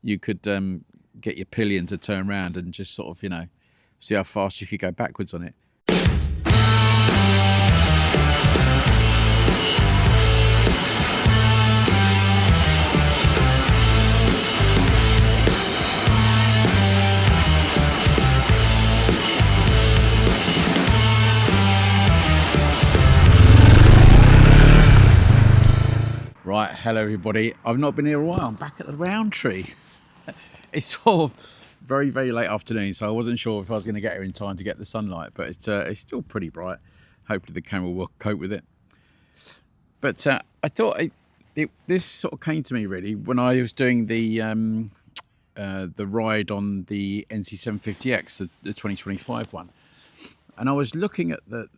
you could get your pillion to turn around and just sort of, you know, see how fast you could go backwards on it. Right, hello everybody. I've not been here a while. I'm back at the Roundtree. It's all very, very late afternoon, so I wasn't sure if I was going to get here in time to get the sunlight, but it's still pretty bright. Hopefully the camera will cope with it. But I thought this sort of came to me really when I was doing the ride on the NC750x, the 2025 one. And I was looking at the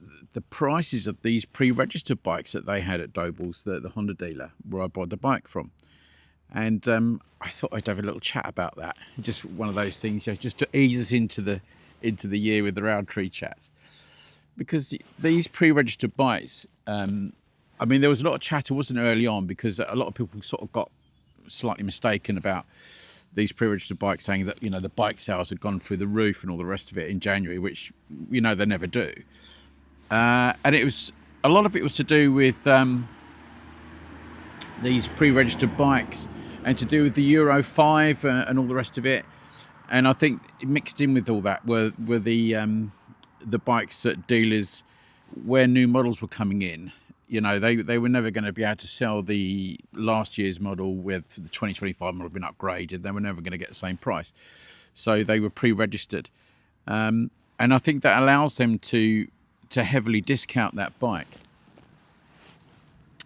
prices of these pre-registered bikes that they had at Doble's, the Honda dealer, where I bought the bike from. And I thought I'd have a little chat about that. Just one of those things, you know, just to ease us into the year with the Roundtree chats. Because these pre-registered bikes, I mean, there was a lot of chatter, wasn't there, early on, because a lot of people sort of got slightly mistaken about these pre-registered bikes, saying that, you know, the bike sales had gone through the roof and all the rest of it in January, which, you know, they never do. And it was, a lot of it was to do with these pre-registered bikes and to do with the Euro 5 and all the rest of it. And I think mixed in with all that were the bikes at dealers where new models were coming in. You know, they were never going to be able to sell the last year's model with the 2025 model being upgraded. They were never going to get the same price. So they were pre-registered. And I think that allows them to heavily discount that bike.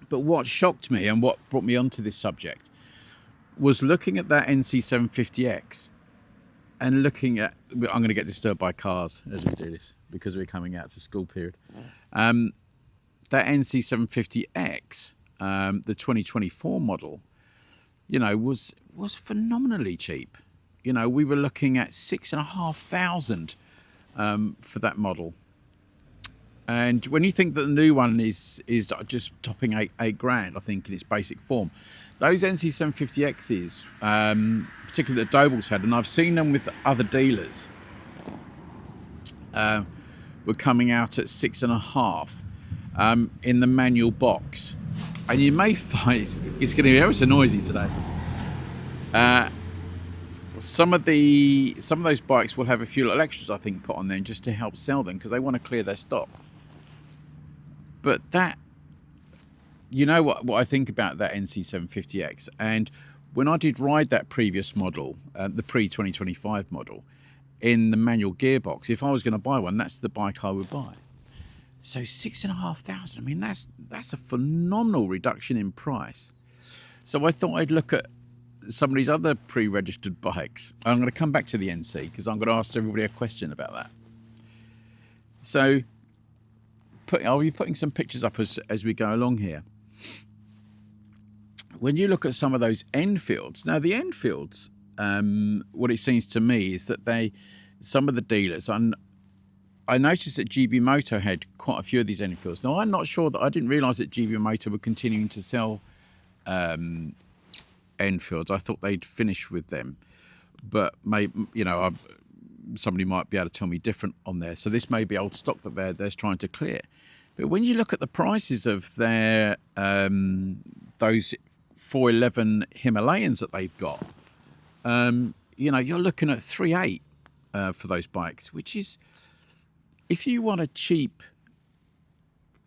But what shocked me and what brought me onto this subject was looking at that NC750X and looking at, I'm going to get disturbed by cars as we do this because we're coming out to school period. That NC750X, the 2024 model, you know, was phenomenally cheap. You know, we were looking at $6,500 for that model. And when you think that the new one is just topping eight grand, I think, in its basic form, those NC750Xs, particularly that Doble's had, and I've seen them with other dealers, were coming out at 6.5 in the manual box. And you may find it's going to be ever so noisy today. Some of those bikes will have a few little extras, I think, put on them just to help sell them because they want to clear their stock. But that, you know what I think about that NC750X, and when I did ride that previous model, the pre-2025 model, in the manual gearbox, if I was going to buy one, that's the bike I would buy. So $6,500, I mean, that's a phenomenal reduction in price. So I thought I'd look at some of these other pre-registered bikes. I'm going to come back to the NC because I'm going to ask everybody a question about that. So I'll be putting some pictures up as we go along here. When you look at some of those Enfields, now the Enfields, what it seems to me is that some of the dealers, and I noticed that GB Moto had quite a few of these Enfields. Now I'm not sure that I didn't realise that GB Moto were continuing to sell Enfields. I thought they'd finished with them, but maybe, you know, somebody might be able to tell me different on there. So this may be old stock that they're trying to clear. But when you look at the prices of their those 411 Himalayans that they've got, you know, you're looking at 3.8 for those bikes, which is, if you want a cheap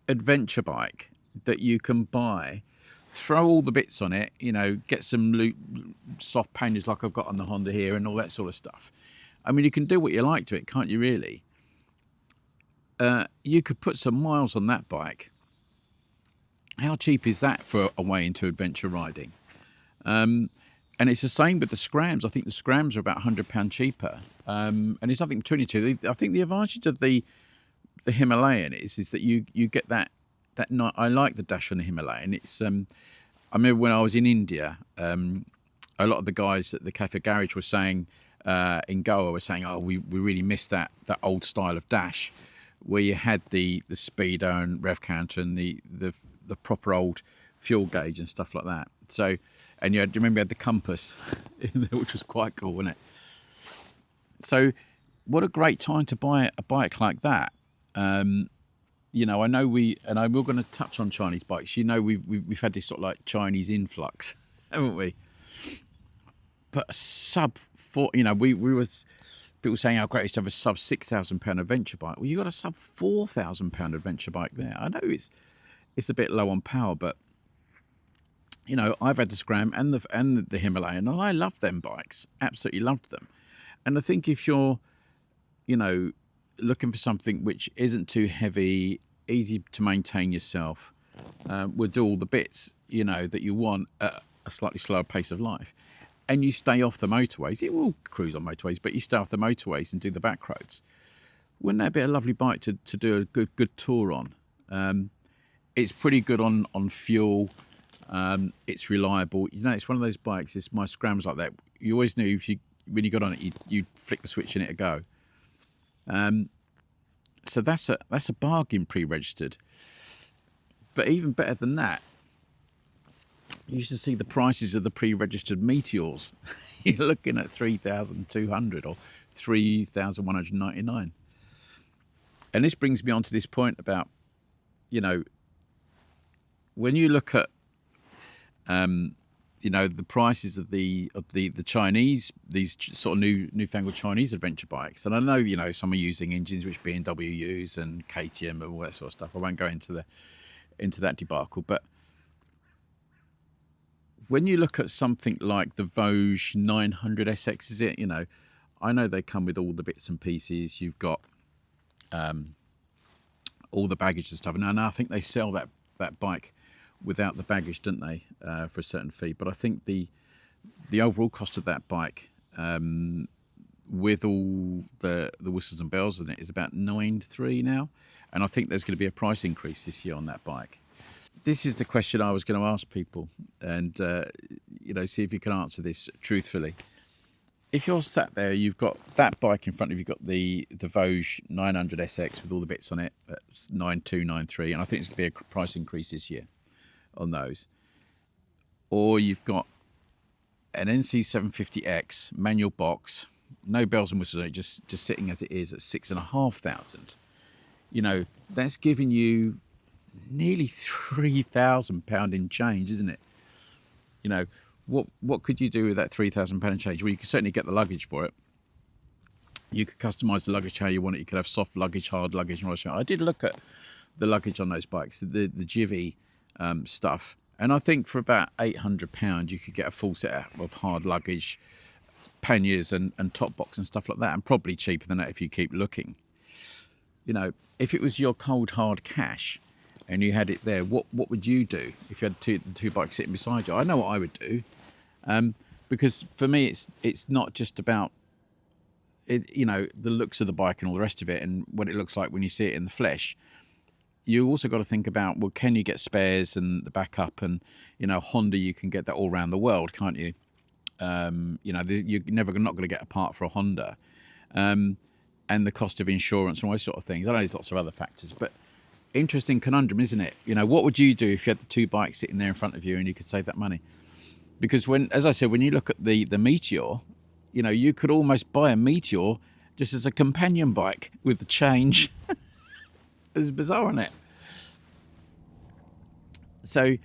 adventure bike that you can buy, throw all the bits on it, you know, get some soft panniers like I've got on the Honda here and all that sort of stuff. I mean, you can do what you like to it, can't you, really? You could put some miles on that bike. How cheap is that for a way into adventure riding? And it's the same with the Scrams. I think the Scrams are about £100 cheaper. And it's nothing between the two. I think the advantage of the Himalayan is that you get that I like the dash on the Himalayan. It's I remember when I was in India, a lot of the guys at the Cafe Garage were saying in Goa were saying, oh, we really missed that old style of dash where you had the speedo and rev counter and the proper old fuel gauge and stuff like that. So, and you had, remember, you had the compass in there, which was quite cool, wasn't it? So, what a great time to buy a bike like that. You know, I know we're going to touch on Chinese bikes. You know, we've had this sort of like Chinese influx, haven't we? But a sub four, you know, we were people saying how great it's to have a sub £6,000 adventure bike. Well, you got a sub £4,000 adventure bike there. I know it's a bit low on power, but you know, I've had the Scram and the Himalayan, and I love them bikes. Absolutely loved them. And I think if you're, you know, looking for something which isn't too heavy, easy to maintain yourself, will do all the bits, you know, that you want at a slightly slower pace of life, and you stay off the motorways, it will cruise on motorways, but you stay off the motorways and do the back roads. Wouldn't that be a lovely bike to do a good tour on? It's pretty good on fuel. It's reliable. You know, it's one of those bikes. It's my Scrams like that. You always knew when you got on it, you flick the switch and it'd go. So that's a bargain pre-registered. But even better than that, you used to see the prices of the pre-registered Meteors. You're looking at 3,200 or 3,199. And this brings me on to this point about, you know, when you look at you know, the prices of the Chinese, these sort of newfangled Chinese adventure bikes, and I know, you know, some are using engines which BMW use and KTM and all that sort of stuff. I won't go into that debacle, but when you look at something like the Vosges 900 SX, is it? You know, I know they come with all the bits and pieces. You've got all the baggage and stuff. Now I think they sell that bike without the baggage, don't they, for a certain fee? But I think the overall cost of that bike, with all the whistles and bells in it, is about 9,300 now, and I think there's going to be a price increase this year on that bike. This is the question I was going to ask people, and you know, see if you can answer this truthfully. If you're sat there, you've got that bike in front of you, you've got the Vosges 900 SX with all the bits on it, that's 9,293, and I think it's going to be a price increase this year on those. Or you've got an NC750X manual box, no bells and whistles on it, just sitting as it is at 6,500. You know, that's giving you nearly £3,000 in change, isn't it? You know, what could you do with that £3,000 in change? Well, you could certainly get the luggage for it. You could customise the luggage how you want it. You could have soft luggage, hard luggage, and all that. I did look at the luggage on those bikes, the Jivvy stuff, and I think for about £800 you could get a full set of hard luggage, panniers and top box and stuff like that, and probably cheaper than that if you keep looking. You know, if it was your cold hard cash and you had it there, what would you do if you had the two bikes sitting beside you? I know what I would do, because for me it's not just about it, you know, the looks of the bike and all the rest of it and what it looks like when you see it in the flesh. You also got to think about, well, can you get spares and the backup? And, you know, Honda, you can get that all around the world, can't you? You know, you're not going to get a part for a Honda. And the cost of insurance and all those sort of things. I know there's lots of other factors, but interesting conundrum, isn't it? You know, what would you do if you had the two bikes sitting there in front of you and you could save that money? Because as I said, when you look at the Meteor, you know, you could almost buy a Meteor just as a companion bike with the change. It's bizarre, isn't it? So,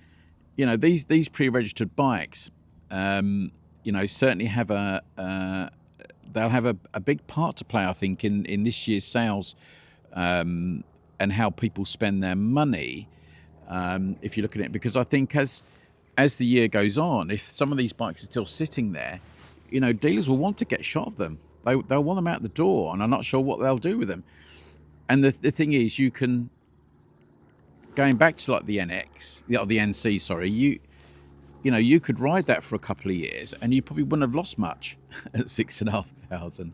you know, these pre-registered bikes, you know, certainly have they'll have a big part to play, I think, in this year's sales, and how people spend their money, if you look at it. Because I think as the year goes on, if some of these bikes are still sitting there, you know, dealers will want to get shot of them. They'll want them out the door, and I'm not sure what they'll do with them. And the thing is, you can, going back to like the NX, the NC, sorry, you know, you could ride that for a couple of years and you probably wouldn't have lost much at 6,500.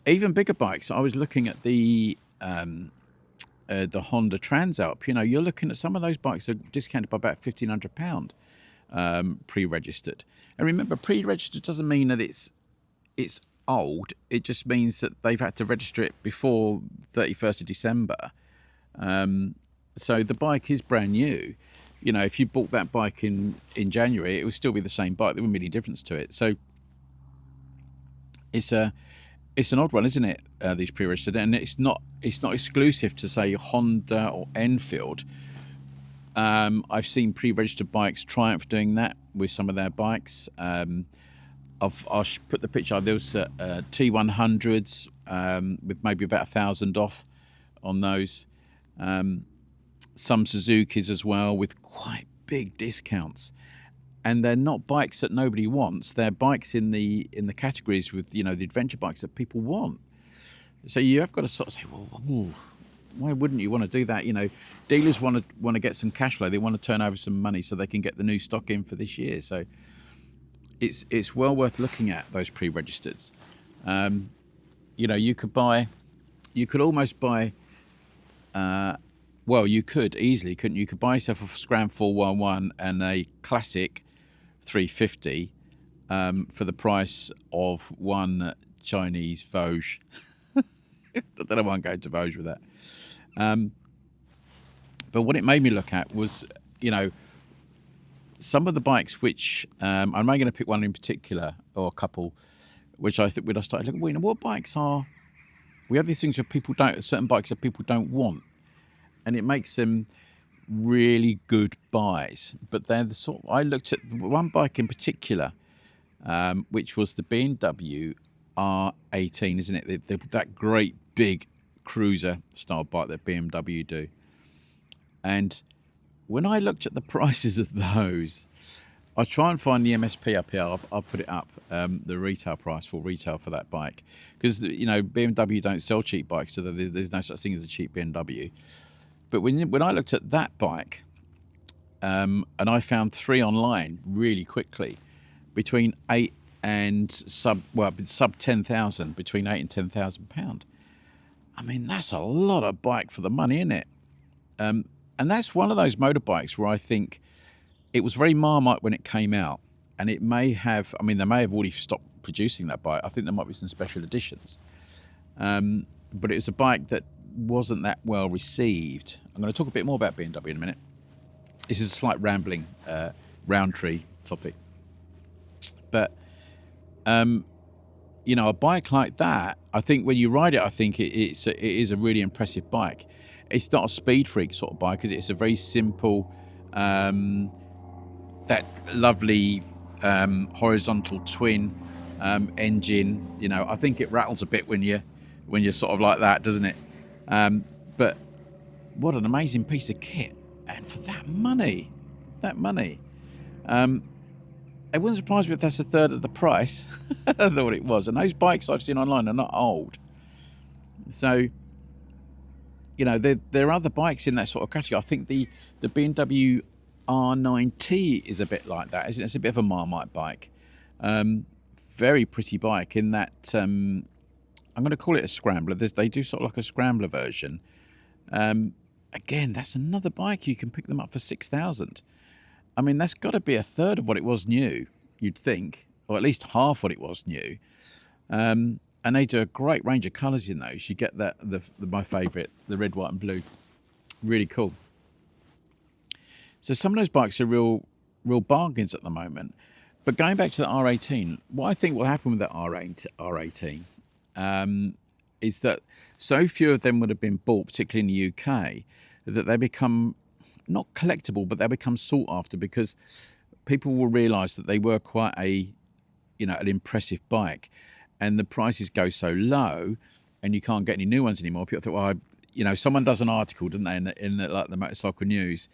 Even bigger bikes. I was looking at the Honda Transalp. You know, you're looking at some of those bikes are discounted by about £1,500, pre-registered. And remember, pre-registered doesn't mean that it's old. It just means that they've had to register it before 31st of December. So the bike is brand new, you know, if you bought that bike in January, it would still be the same bike. There wouldn't be any difference to it. So it's an odd one, isn't it? These pre-registered, and it's not exclusive to say Honda or Enfield. I've seen pre-registered bikes, Triumph doing that with some of their bikes. I'll put the picture. There was T100s with maybe about 1,000 off on those. Some Suzukis as well with quite big discounts, and they're not bikes that nobody wants. They're bikes in the categories with, you know, the adventure bikes that people want. So you have got to sort of say, well, ooh, why wouldn't you want to do that? You know, dealers want to get some cash flow. They want to turn over some money so they can get the new stock in for this year. So it's well worth looking at those pre-registers. You know, you could almost buy. Well, you could easily, couldn't you? You could buy yourself a Scram 411 and a classic 350 for the price of one Chinese Vosges. I don't know why I'm going to Vosges with that. But what it made me look at was, you know, some of the bikes which, I'm only going to pick one in particular, or a couple, which I think when I started looking, well, you know, what bikes are, we have these things where people don't, certain bikes that people don't want. And it makes them really good buys. But they're the sort. I looked at one bike in particular, which was the BMW R18, isn't it? That great big cruiser style bike that BMW do. And when I looked at the prices of those, I'll try and find the MSP up here. I'll put it up, the retail price for retail for that bike, because, you know, BMW don't sell cheap bikes, so there's no such thing as a cheap BMW. But when I looked at that bike, and I found three online really quickly, between sub 10,000, between £8,000 and £10,000. I mean, that's a lot of bike for the money, isn't it? And that's one of those motorbikes where I think it was very Marmite when it came out, and it may have. I mean, they may have already stopped producing that bike. I think there might be some special editions, but it was a bike that wasn't that well received. I'm going to talk a bit more about BMW in a minute. This is a slight rambling round tree topic, but you know, a bike like that, I think when you ride it, I think it is a really impressive bike. It's not a speed freak sort of bike, because it's a very simple, that lovely horizontal twin engine. You know, I think it rattles a bit when you're sort of like that, doesn't it? But what an amazing piece of kit, and for that money, it wouldn't surprise me if that's a third of the price than what it was. And those bikes I've seen online are not old, so, you know, there are other bikes in that sort of category. I think the BMW R9T is a bit like that, isn't it? It's a bit of a Marmite bike, very pretty bike in that. I'm going to call it a scrambler. They do sort of like a scrambler version. Again, that's another bike. You can pick them up for 6,000. I mean, that's got to be a third of what it was new, you'd think, or at least half what it was new. And they do a great range of colours in those. You get my favourite, the red, white, and blue. Really cool. So some of those bikes are real bargains at the moment. But going back to the R18, what I think will happen with the R18 is that so few of them would have been bought, particularly in the UK, that they become not collectible, but they become sought after, because people will realise that they were quite an impressive bike, and the prices go so low, and you can't get any new ones anymore. People think, well, someone does an article, didn't they, in like the motorcycle news,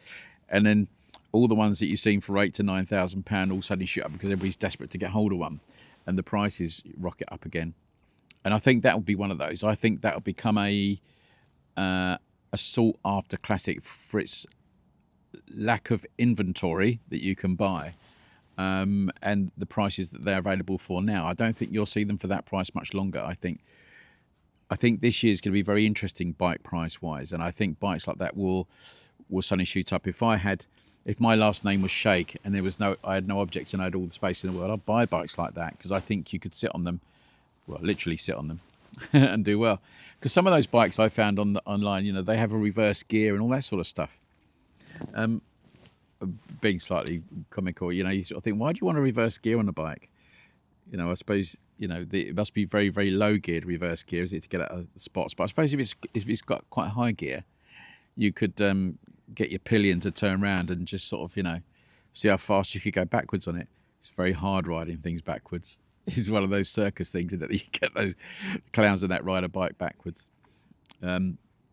and then all the ones that you've seen for £8,000 to £9,000 all suddenly shoot up because everybody's desperate to get hold of one, and the prices rocket up again. And I think that will be one of those. I think that will become a sought after classic for its lack of inventory that you can buy, and the prices that they're available for now. I don't think you'll see them for that price much longer. I think this year is going to be very interesting bike price wise, and I think bikes like that will suddenly shoot up. If my last name was Shake and I had no objects and I had all the space in the world, I'd buy bikes like that, because I think you could sit on them, well, literally sit on them and do well. Because some of those bikes I found online, they have a reverse gear and all that sort of stuff. being slightly comical, you know, you sort of think, why do you want a reverse gear on a bike? You know, I suppose, you know, it must be very, very low geared reverse gear, is it, to get out of spots? But I suppose if it's got quite high gear, you could get your pillion to turn around and just sort of, you know, see how fast you could go backwards on it. It's very hard riding things backwards. It's one of those circus things, isn't it, that you get those clowns on that ride a bike backwards. Yeah,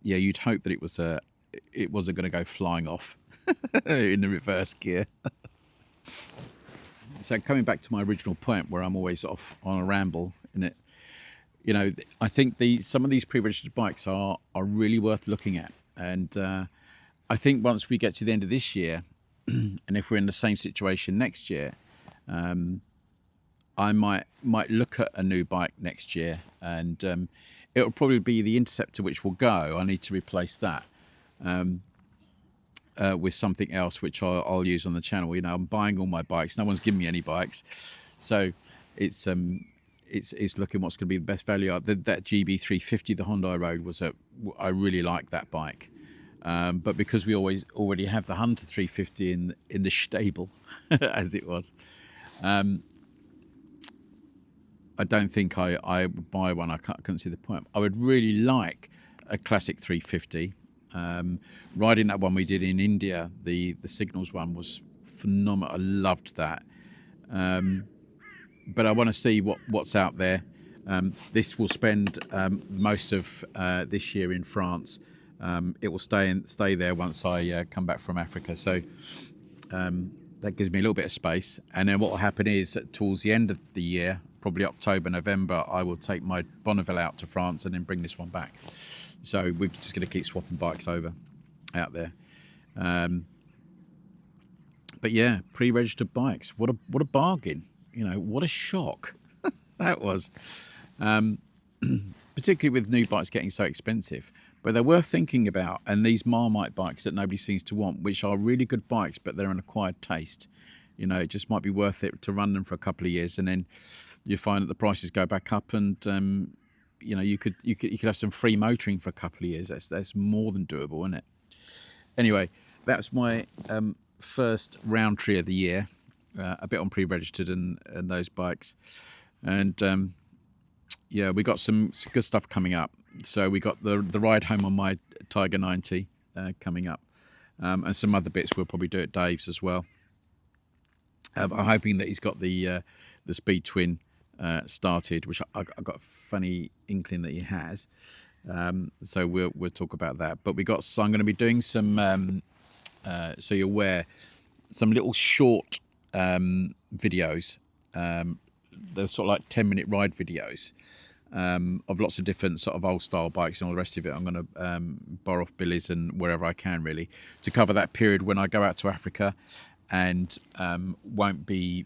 you'd hope that it wasn't going to go flying off in the reverse gear. So coming back to my original point, where I'm always off on a ramble in it, you know, I think some of these pre-registered bikes are really worth looking at. And I think once we get to the end of this year, and if we're in the same situation next year, I might look at a new bike next year, and it'll probably be the Interceptor which will go. I need to replace that with something else which I'll use on the channel. You know, I'm buying all my bikes. No one's giving me any bikes, so it's looking what's going to be the best value. That GB350, the Honda I rode, I really like that bike. But because we already have the Hunter 350 in the stable, as it was, I don't think I would buy one. I couldn't see the point. I would really like a classic 350. Riding that one we did in India, the Signals one, was phenomenal. I loved that. But I want to see what's out there. This will spend most of this year in France. It will stay there once I come back from Africa. So that gives me a little bit of space. And then what will happen is that towards the end of the year, probably October, November, I will take my Bonneville out to France and then bring this one back. So we're just going to keep swapping bikes over out there. But yeah, pre-registered bikes. What a bargain. You know, what a shock that was. Particularly with new bikes getting so expensive. But they're worth thinking about. And these Marmite bikes that nobody seems to want, which are really good bikes, but they're an acquired taste. You know, it just might be worth it to run them for a couple of years, and then you find that the prices go back up, and you know, you could have some free motoring for a couple of years. That's more than doable, isn't it? Anyway, that's my first round tree of the year. A bit on pre-registered and those bikes, and yeah, we got some good stuff coming up. So we got the ride home on my Tiger 90 coming up, and some other bits we'll probably do at Dave's as well. I'm hoping that he's got the Speed Twin started, which I got a funny inkling that he has. So we'll talk about that. But so I'm going to be doing some, so you're aware, some little short videos. They're sort of like 10-minute ride videos of lots of different sort of old style bikes and all the rest of it. I'm going to borrow off Billy's and wherever I can, really, to cover that period when I go out to Africa, and won't be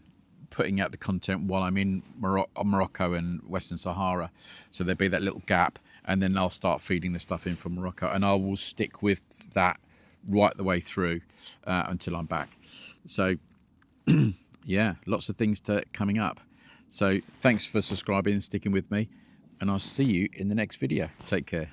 putting out the content while I'm in Morocco and Western Sahara. So there'll be that little gap, and then I'll start feeding the stuff in from Morocco, and I will stick with that right the way through until I'm back. So yeah, lots of things coming up. So thanks for subscribing and sticking with me, and I'll see you in the next video. Take care.